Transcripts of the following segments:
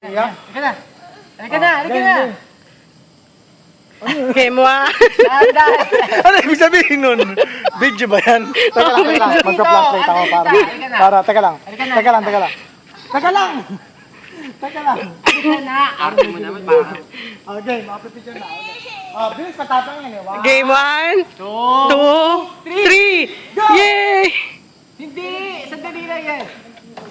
Yeah. Halika na. Halika na, halika na. Game 1. Dahan-dahan. Ano ibig sabihin nun? Video ba yan? Teka lang, teka lang. Magka-flashlight ako teka lang. Teka lang. Halika na. Arte mo naman para. Okay, makapipicture na. Okay. Bilis patapang yan eh. Wow. Game 1, 2, 3. Go! Yay! Hindi, sandali lang yan.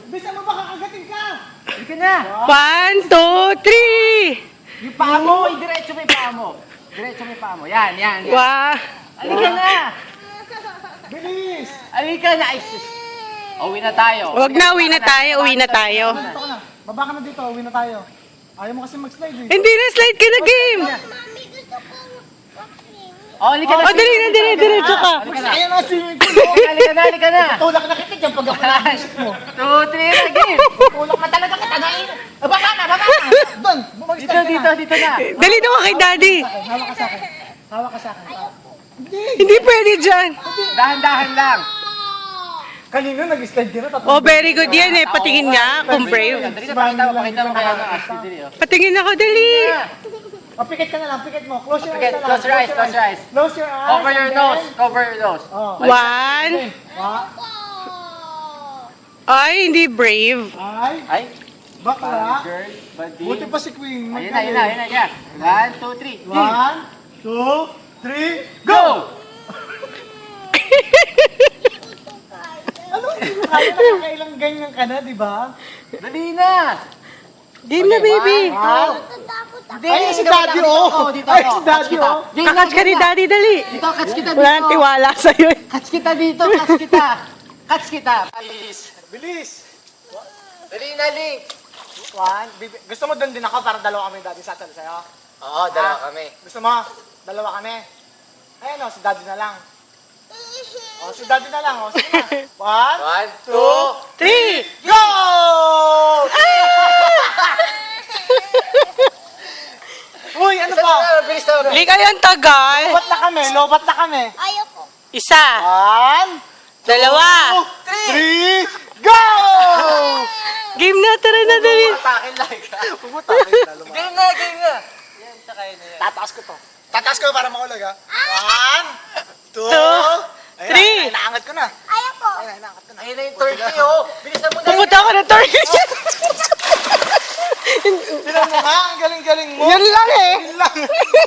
Bisa mo ba kakagatin ka? Halika na. 1, 2, 3. Yung paa mo, diretso mo yung paa mo. Diretso mo yung paa mo. Yan. Wow. Halika na. Bilis! Halika na. Ay, sus. Uwi na tayo. Wag na, uwi na tayo. Dito ka na. Baba ka na dito, uwi na tayo. Ayaw mo kasi mag-slide eh. Hindi na, slide ka na, game. Oh, halika na. Oh, dali, diretso ka. Halika na. Ayaw na swimming pool. Halika na. Tulak na kita dyan pag ako naisip mo. 2, 3 na, game. Tulak na talaga kita na eh. Baba na. Doon, mag-slide ka na. Dito na. Dali daw kay daddy. Hawak ka sa akin. Hindi pwede dyan. Dahan-dahan lang. Kanina nag-slide ka na. Oh, very good yan eh. Patingin nga kung brave. Dali na, pakita mo kaya ng Ashley. Dali, oh. Patingin ako, dali. Oh, pikit ka na lang, pikit mo. Close your eyes Pikit, na lang. close your eyes. Close your eyes. Cover your and nose. then- Cover your nose. Oh. 1. Ay, hindi brave. Ay, Ay, bakla. girl, buddy. Buti pa si Queen. Ayun na. 1, 2, 3. 1, 2, 3, Go! Ano, hindi mo kaya nakakailang ganyan ka na, di ba? Dali na! Game na, baby. Ay, si Daddy, oh. Dito Ay, ako. si Daddy, oh. Kakatch ka ni daddy, dali. Dito, catch kita Wala nang dito. tiwala sa'yo. Catch kita dito, catch kita. Catch kita. Please. Bilis. Dali na, Link. Gusto mo doon din ako para dalawa kami Daddy Satal sa'yo? Oo, dalawa kami. Gusto mo? Dalawa kami. Ayan o, si Daddy na lang. O, si Daddy na lang. O, sige na. 1, 1, 2, 3. go! Uy, ano pa? Bilis na. Hindi kayo ang tagal. Lobat na kami. Isa. 1, Dalawa. 3, go! Game na, tara na, dali. Atakin like. Pumutakin na lumaki. Game na. Yan, sakay na yan. Tataas ko to. Tataas ko para makulag ha. 1, 2, 3. Ayun, naangat ko na. Ayaw ko. Ayun, naangat ko na. Ayun na yung 30, oh. Bilis na mo na. Pumunta ako na turkey. Tinan mo nga, ang galing-galing mo. Yan lang eh. Yun lang.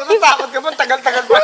Natatakot ka ba? Tagal-tagal pa.